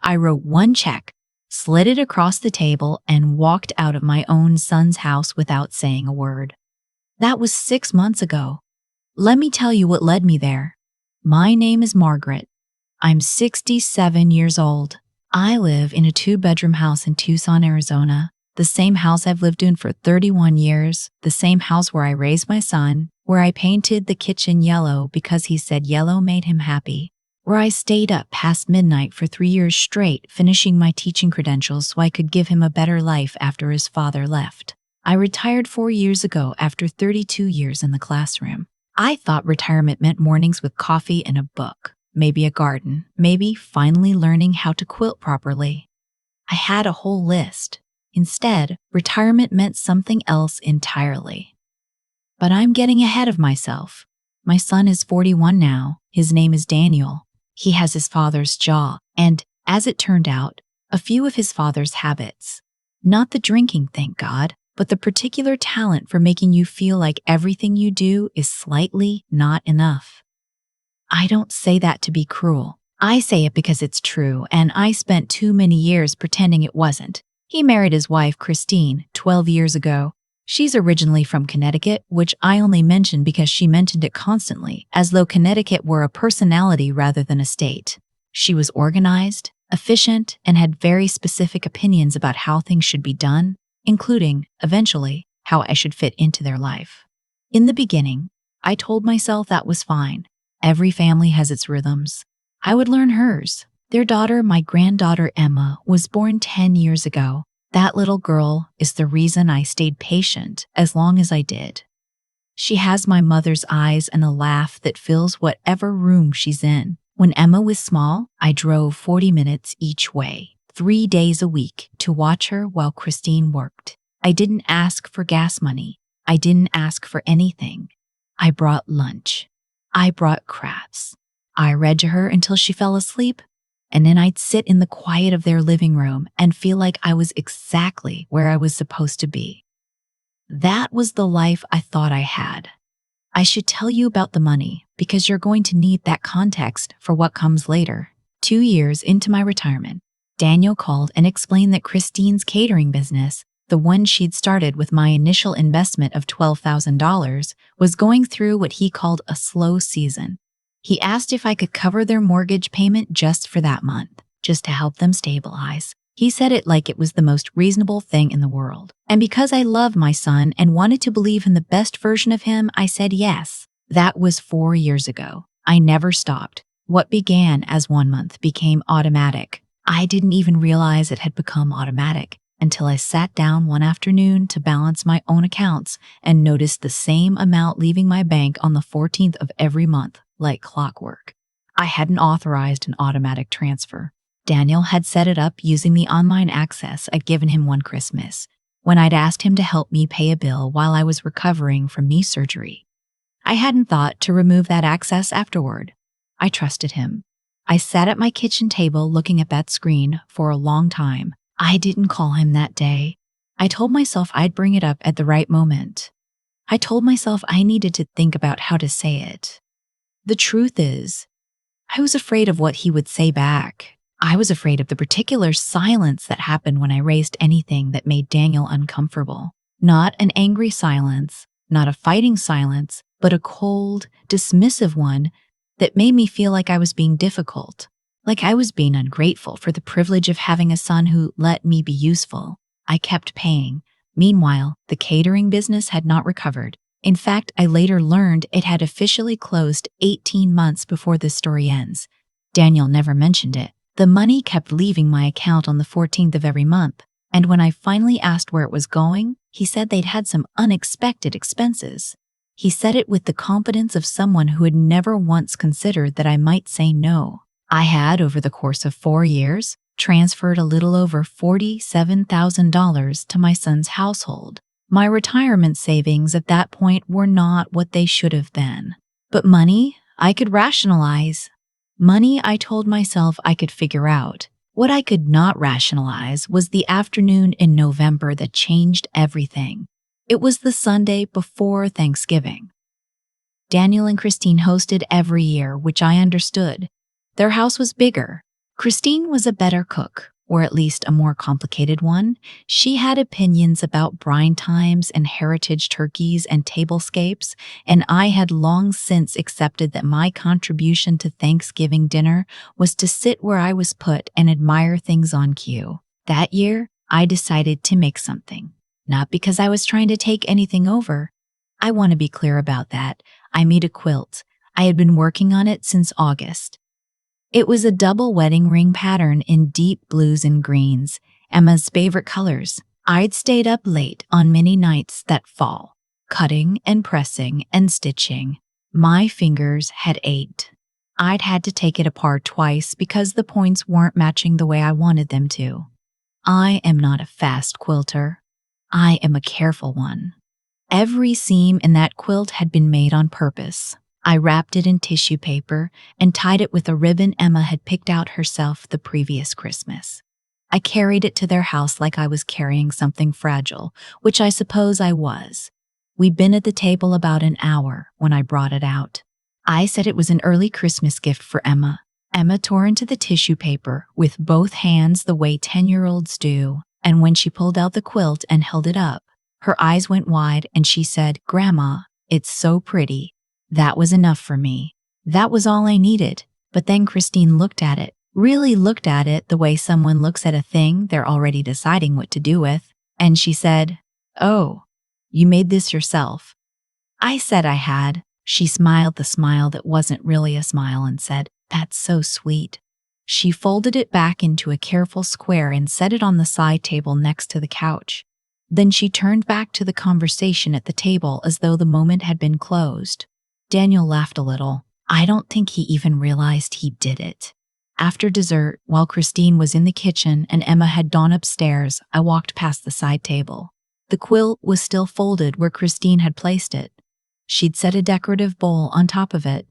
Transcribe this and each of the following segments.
I wrote one check, slid it across the table, and walked out of my own son's house without saying a word. That was 6 months ago. Let me tell you what led me there. My name is Margaret. I'm 67 years old. I live in a 2-bedroom house in Tucson, Arizona, the same house I've lived in for 31 years, the same house where I raised my son, where I painted the kitchen yellow because he said yellow made him happy, where I stayed up past midnight for 3 years straight finishing my teaching credentials so I could give him a better life after his father left. I retired 4 years ago after 32 years in the classroom. I thought retirement meant mornings with coffee and a book, maybe a garden, maybe finally learning how to quilt properly. I had a whole list. Instead, retirement meant something else entirely. But I'm getting ahead of myself. My son is 41 now. His name is Daniel. He has his father's jaw, and, as it turned out, a few of his father's habits. Not the drinking, thank God, but the particular talent for making you feel like everything you do is slightly not enough. I don't say that to be cruel. I say it because it's true, and I spent too many years pretending it wasn't. He married his wife, Christine, 12 years ago. She's originally from Connecticut, which I only mention because she mentioned it constantly, as though Connecticut were a personality rather than a state. She was organized, efficient, and had very specific opinions about how things should be done, including, eventually, how I should fit into their life. In the beginning, I told myself that was fine. Every family has its rhythms. I would learn hers. Their daughter, my granddaughter Emma, was born 10 years ago. That little girl is the reason I stayed patient as long as I did. She has my mother's eyes and a laugh that fills whatever room she's in. When Emma was small, I drove 40 minutes each way, 3 days a week, to watch her while Christine worked. I didn't ask for gas money. I didn't ask for anything. I brought lunch. I brought crafts. I read to her until she fell asleep, and then I'd sit in the quiet of their living room and feel like I was exactly where I was supposed to be. That was the life I thought I had. I should tell you about the money because you're going to need that context for what comes later. 2 years into my retirement, Daniel called and explained that Christine's catering business, the one she'd started with my initial investment of $12,000, was going through what he called a slow season. He asked if I could cover their mortgage payment just for that month, just to help them stabilize. He said it like it was the most reasonable thing in the world. And because I love my son and wanted to believe in the best version of him, I said yes. That was 4 years ago. I never stopped. What began as 1 month became automatic. I didn't even realize it had become automatic until I sat down one afternoon to balance my own accounts and noticed the same amount leaving my bank on the 14th of every month, like clockwork. I hadn't authorized an automatic transfer. Daniel had set it up using the online access I'd given him one Christmas, when I'd asked him to help me pay a bill while I was recovering from knee surgery. I hadn't thought to remove that access afterward. I trusted him. I sat at my kitchen table looking at that screen for a long time. I didn't call him that day. I told myself I'd bring it up at the right moment. I told myself I needed to think about how to say it. The truth is, I was afraid of what he would say back. I was afraid of the particular silence that happened when I raised anything that made Daniel uncomfortable. Not an angry silence, not a fighting silence, but a cold, dismissive one that made me feel like I was being difficult, like I was being ungrateful for the privilege of having a son who let me be useful. I kept paying. Meanwhile, the catering business had not recovered. In fact, I later learned it had officially closed 18 months before this story ends. Daniel never mentioned it. The money kept leaving my account on the 14th of every month, and when I finally asked where it was going, he said they'd had some unexpected expenses. He said it with the confidence of someone who had never once considered that I might say no. I had, over the course of 4 years, transferred a little over $47,000 to my son's household. My retirement savings at that point were not what they should have been. But money, I could rationalize. Money, I told myself I could figure out. What I could not rationalize was the afternoon in November that changed everything. It was the Sunday before Thanksgiving. Daniel and Christine hosted every year, which I understood. Their house was bigger. Christine was a better cook, or at least a more complicated one. She had opinions about brine times and heritage turkeys and tablescapes, and I had long since accepted that my contribution to Thanksgiving dinner was to sit where I was put and admire things on cue. That year, I decided to make something. Not because I was trying to take anything over. I want to be clear about that. I made a quilt. I had been working on it since August. It was a double wedding ring pattern in deep blues and greens, Emma's favorite colors. I'd stayed up late on many nights that fall, cutting and pressing and stitching. My fingers had ached. I'd had to take it apart twice because the points weren't matching the way I wanted them to. I am not a fast quilter. I am a careful one. Every seam in that quilt had been made on purpose. I wrapped it in tissue paper and tied it with a ribbon Emma had picked out herself the previous Christmas. I carried it to their house like I was carrying something fragile, which I suppose I was. We'd been at the table about an hour when I brought it out. I said it was an early Christmas gift for Emma. Emma tore into the tissue paper with both hands the way 10-year-olds do, and when she pulled out the quilt and held it up, her eyes went wide and she said, "Grandma, it's so pretty." That was enough for me. That was all I needed. But then Christine looked at it, really looked at it the way someone looks at a thing they're already deciding what to do with, and she said, "Oh, you made this yourself." I said I had. She smiled the smile that wasn't really a smile and said, "That's so sweet." She folded it back into a careful square and set it on the side table next to the couch. Then she turned back to the conversation at the table as though the moment had been closed. Daniel laughed a little. I don't think he even realized he did it. After dessert, while Christine was in the kitchen and Emma had gone upstairs, I walked past the side table. The quilt was still folded where Christine had placed it. She'd set a decorative bowl on top of it.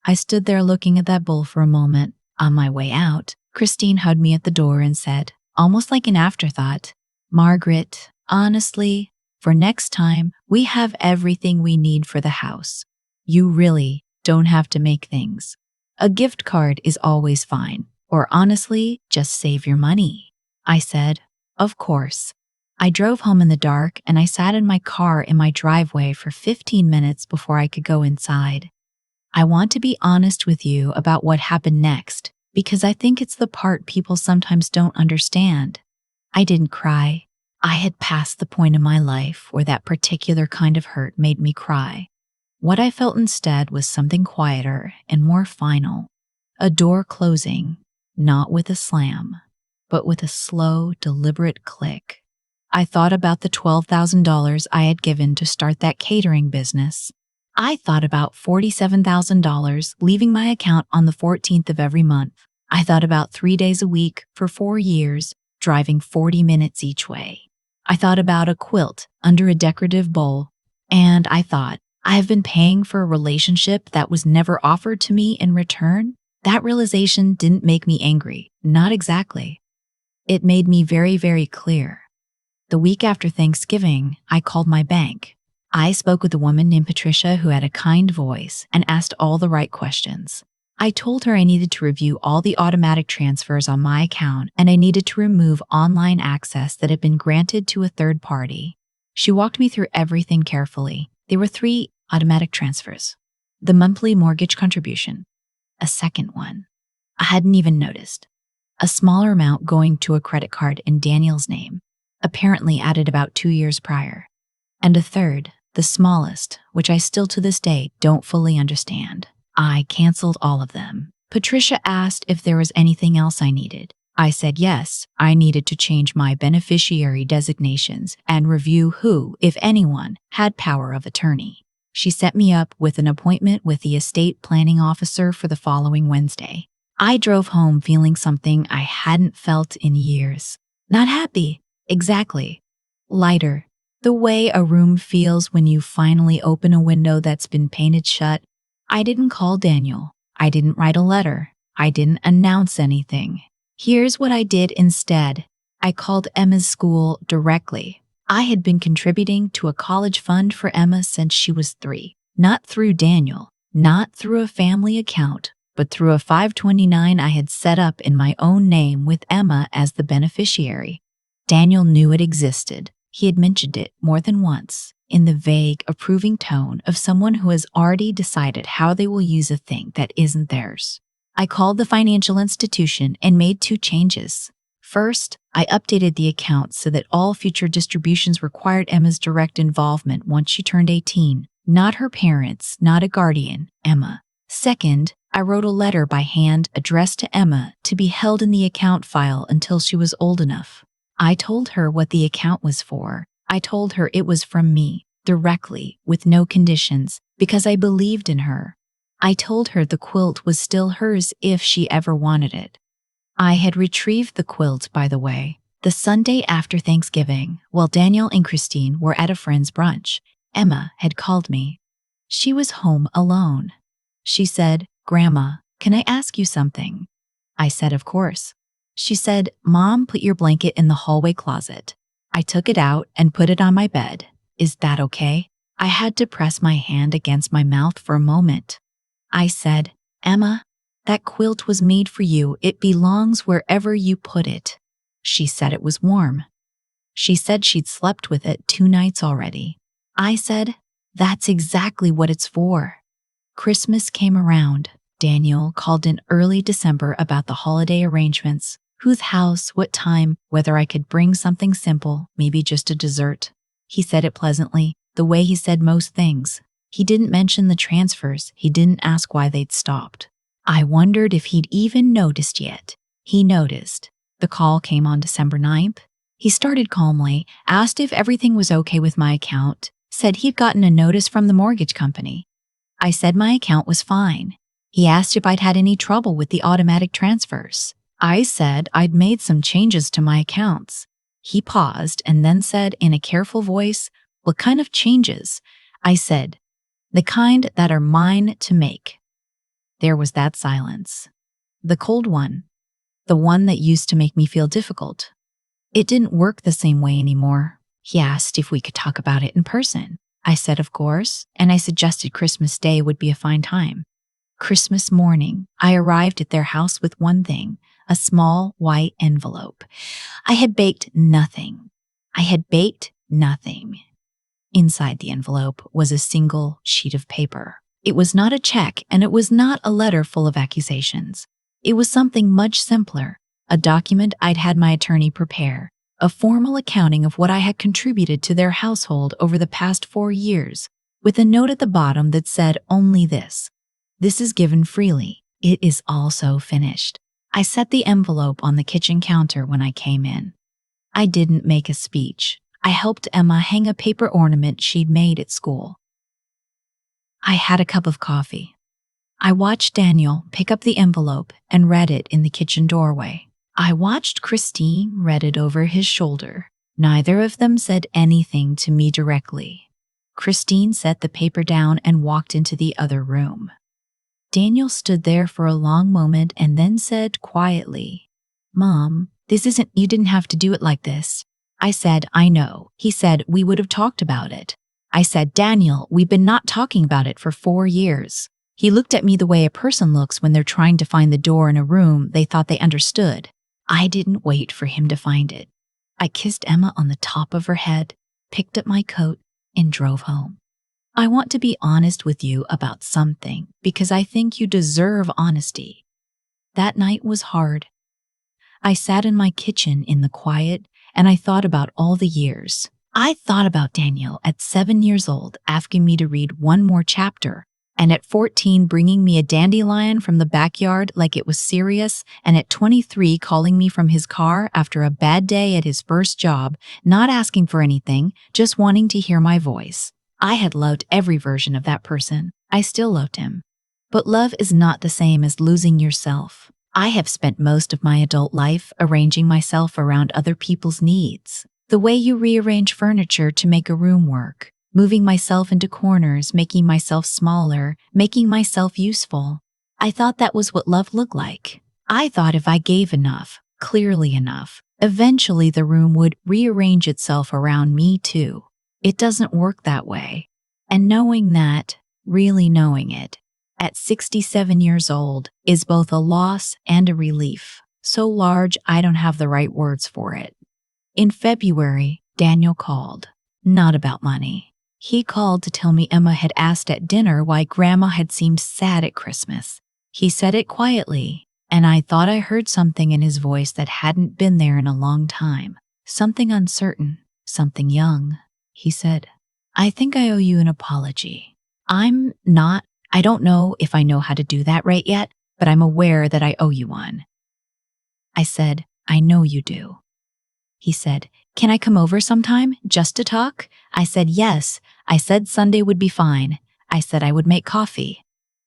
I stood there looking at that bowl for a moment. On my way out, Christine hugged me at the door and said, almost like an afterthought, "Margaret, honestly, for next time, we have everything we need for the house. You really don't have to make things. A gift card is always fine, or honestly, just save your money." I said, "Of course." I drove home in the dark and I sat in my car in my driveway for 15 minutes before I could go inside. I want to be honest with you about what happened next, because I think it's the part people sometimes don't understand. I didn't cry. I had passed the point in my life where that particular kind of hurt made me cry. What I felt instead was something quieter and more final. A door closing, not with a slam, but with a slow, deliberate click. I thought about the $12,000 I had given to start that catering business. I thought about $47,000 leaving my account on the 14th of every month. I thought about 3 days a week for 4 years, driving 40 minutes each way. I thought about a quilt under a decorative bowl, and I thought, I have been paying for a relationship that was never offered to me in return. That realization didn't make me angry, not exactly. It made me very, very clear. The week after Thanksgiving, I called my bank. I spoke with a woman named Patricia who had a kind voice and asked all the right questions. I told her I needed to review all the automatic transfers on my account and I needed to remove online access that had been granted to a third party. She walked me through everything carefully. There were 3 automatic transfers. The monthly mortgage contribution. A second one. I hadn't even noticed. A smaller amount going to a credit card in Danielle's name, apparently added about 2 years prior. And a third, the smallest, which I still to this day don't fully understand. I canceled all of them. Patricia asked if there was anything else I needed. I said yes, I needed to change my beneficiary designations and review who, if anyone, had power of attorney. She set me up with an appointment with the estate planning officer for the following Wednesday. I drove home feeling something I hadn't felt in years. Not happy, exactly. Lighter. The way a room feels when you finally open a window that's been painted shut. I didn't call Daniel. I didn't write a letter. I didn't announce anything. Here's what I did instead. I called Emma's school directly. I had been contributing to a college fund for Emma since she was 3. Not through Daniel, not through a family account, but through a 529 I had set up in my own name with Emma as the beneficiary. Daniel knew it existed. He had mentioned it more than once, in the vague, approving tone of someone who has already decided how they will use a thing that isn't theirs. I called the financial institution and made 2 changes. First, I updated the account so that all future distributions required Emma's direct involvement once she turned 18, not her parents, not a guardian, Emma. Second, I wrote a letter by hand addressed to Emma to be held in the account file until she was old enough. I told her what the account was for. I told her it was from me, directly, with no conditions, because I believed in her. I told her the quilt was still hers if she ever wanted it. I had retrieved the quilt, by the way, the Sunday after Thanksgiving, while Danielle and Christine were at a friend's brunch. Emma had called me. She was home alone. She said, "Grandma, can I ask you something?" I said, "Of course." She said, "Mom put your blanket in the hallway closet." I took it out and put it on my bed. "Is that okay?" I had to press my hand against my mouth for a moment. I said, "Emma, that quilt was made for you. It belongs wherever you put it." She said it was warm. She said she'd slept with it 2 nights already. I said, "That's exactly what it's for." Christmas came around. Daniel called in early December about the holiday arrangements, whose house, what time, whether I could bring something simple, maybe just a dessert. He said it pleasantly, the way he said most things. He didn't mention the transfers. He didn't ask why they'd stopped. I wondered if he'd even noticed yet. He noticed. The call came on December 9th. He started calmly, asked if everything was okay with my account, said he'd gotten a notice from the mortgage company. I said my account was fine. He asked if I'd had any trouble with the automatic transfers. I said I'd made some changes to my accounts. He paused and then said in a careful voice, "What kind of changes?" I said, "The kind that are mine to make." There was that silence. The cold one. The one that used to make me feel difficult. It didn't work the same way anymore. He asked if we could talk about it in person. I said of course, and I suggested Christmas Day would be a fine time. Christmas morning, I arrived at their house with one thing, a small white envelope. I had baked nothing. Inside the envelope was a single sheet of paper. It was not a check, and it was not a letter full of accusations. It was something much simpler, a document I'd had my attorney prepare, a formal accounting of what I had contributed to their household over the past 4 years, with a note at the bottom that said only this: "This is given freely. It is also finished." I set the envelope on the kitchen counter when I came in. I didn't make a speech. I helped Emma hang a paper ornament she'd made at school. I had a cup of coffee. I watched Daniel pick up the envelope and read it in the kitchen doorway. I watched Christine read it over his shoulder. Neither of them said anything to me directly. Christine set the paper down and walked into the other room. Daniel stood there for a long moment and then said quietly, "Mom, you didn't have to do it like this." I said, "I know." He said, "We would have talked about it." I said, "Daniel, we've been not talking about it for 4 years. He looked at me the way a person looks when they're trying to find the door in a room they thought they understood. I didn't wait for him to find it. I kissed Emma on the top of her head, picked up my coat, and drove home. I want to be honest with you about something because I think you deserve honesty. That night was hard. I sat in my kitchen in the quiet and I thought about all the years. I thought about Danielle at 7 years old asking me to read one more chapter, and at 14 bringing me a dandelion from the backyard like it was serious, and at 23 calling me from his car after a bad day at his first job, not asking for anything, just wanting to hear my voice. I had loved every version of that person. I still loved him. But love is not the same as losing yourself. I have spent most of my adult life arranging myself around other people's needs. The way you rearrange furniture to make a room work, moving myself into corners, making myself smaller, making myself useful. I thought that was what love looked like. I thought if I gave enough, clearly enough, eventually the room would rearrange itself around me too. It doesn't work that way. And knowing that, really knowing it, at 67 years old is both a loss and a relief, so large I don't have the right words for it. In February, Daniel called. Not about money. He called to tell me Emma had asked at dinner why Grandma had seemed sad at Christmas. He said it quietly, and I thought I heard something in his voice that hadn't been there in a long time. Something uncertain, something young. He said, "I think I owe you an apology. I don't know if I know how to do that right yet, but I'm aware that I owe you one." I said, "I know you do." He said, "Can I come over sometime, just to talk?" I said, "Yes." I said Sunday would be fine. I said I would make coffee.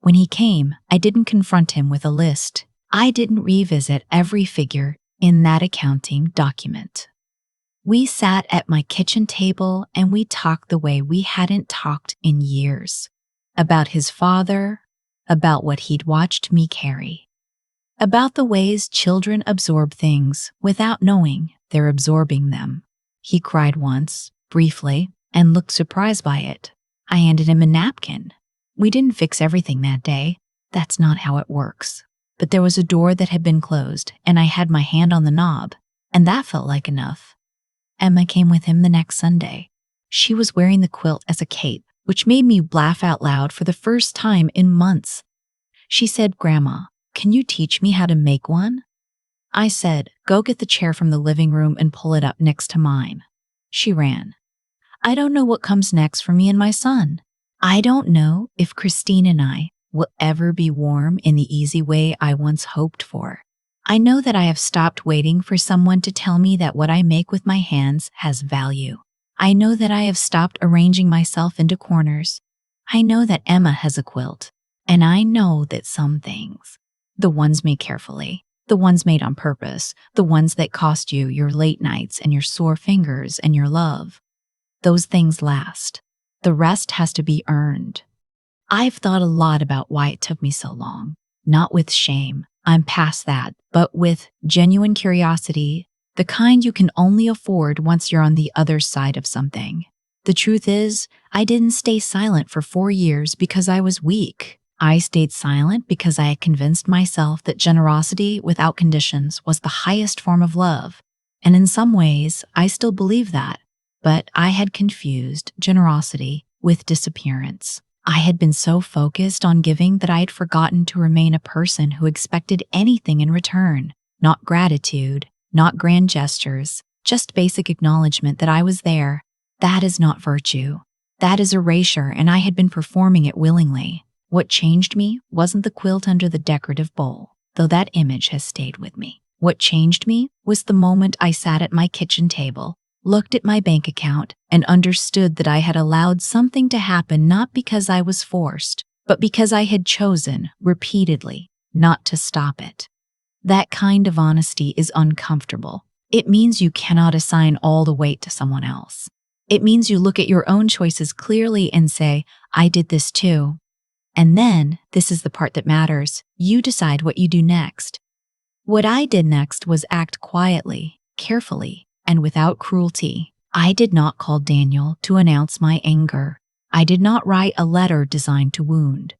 When he came, I didn't confront him with a list. I didn't revisit every figure in that accounting document. We sat at my kitchen table and we talked the way we hadn't talked in years. About his father, about what he'd watched me carry, about the ways children absorb things without knowing they're absorbing them. He cried once, briefly, and looked surprised by it. I handed him a napkin. We didn't fix everything that day. That's not how it works. But there was a door that had been closed, and I had my hand on the knob, and that felt like enough. Emma came with him the next Sunday. She was wearing the quilt as a cape, which made me laugh out loud for the first time in months. She said, "Grandma, can you teach me how to make one?" I said, "Go get the chair from the living room and pull it up next to mine." She ran. I don't know what comes next for me and my son. I don't know if Christine and I will ever be warm in the easy way I once hoped for. I know that I have stopped waiting for someone to tell me that what I make with my hands has value. I know that I have stopped arranging myself into corners. I know that Emma has a quilt. And I know that some things, the ones made carefully, the ones made on purpose, the ones that cost you your late nights and your sore fingers and your love, those things last. The rest has to be earned. I've thought a lot about why it took me so long. Not with shame, I'm past that, but with genuine curiosity, the kind you can only afford once you're on the other side of something. The truth is, I didn't stay silent for 4 years because I was weak. I stayed silent because I had convinced myself that generosity without conditions was the highest form of love. And in some ways, I still believe that. But I had confused generosity with disappearance. I had been so focused on giving that I had forgotten to remain a person who expected anything in return. Not gratitude, not grand gestures, just basic acknowledgement that I was there. That is not virtue. That is erasure, and I had been performing it willingly. What changed me wasn't the quilt under the decorative bowl, though that image has stayed with me. What changed me was the moment I sat at my kitchen table, looked at my bank account, and understood that I had allowed something to happen not because I was forced, but because I had chosen, repeatedly, not to stop it. That kind of honesty is uncomfortable. It means you cannot assign all the weight to someone else. It means you look at your own choices clearly and say, I did this too. And then, this is the part that matters, you decide what you do next. What I did next was act quietly, carefully, and without cruelty. I did not call Daniel to announce my anger. I did not write a letter designed to wound.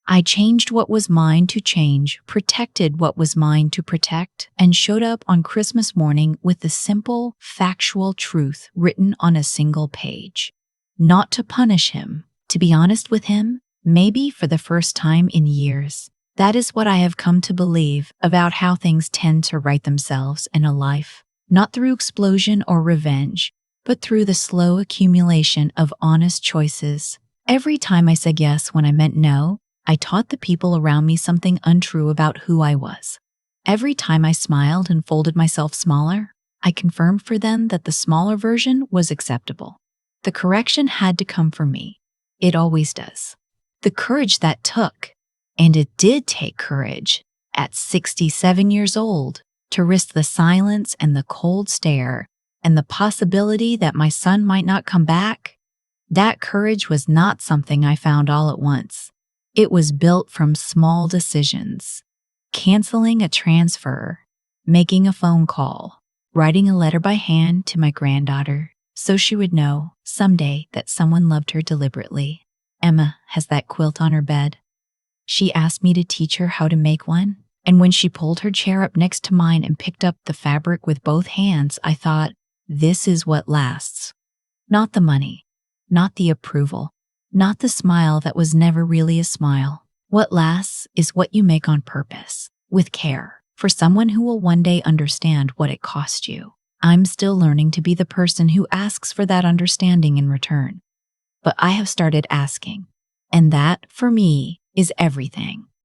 I changed what was mine to change, protected what was mine to protect, and showed up on Christmas morning with the simple, factual truth written on a single page. Not to punish him, to be honest with him, maybe for the first time in years. That is what I have come to believe about how things tend to right themselves in a life, not through explosion or revenge, but through the slow accumulation of honest choices. Every time I said yes when I meant no, I taught the people around me something untrue about who I was. Every time I smiled and folded myself smaller, I confirmed for them that the smaller version was acceptable. The correction had to come from me. It always does. The courage that took, and it did take courage, at 67 years old, to risk the silence and the cold stare and the possibility that my son might not come back, that courage was not something I found all at once. It was built from small decisions. Canceling a transfer, making a phone call, writing a letter by hand to my granddaughter so she would know someday that someone loved her deliberately. Emma has that quilt on her bed. She asked me to teach her how to make one. And when she pulled her chair up next to mine and picked up the fabric with both hands, I thought, this is what lasts. Not the money, not the approval, not the smile that was never really a smile. What lasts is what you make on purpose, with care, for someone who will one day understand what it cost you. I'm still learning to be the person who asks for that understanding in return. But I have started asking. And that, for me, is everything.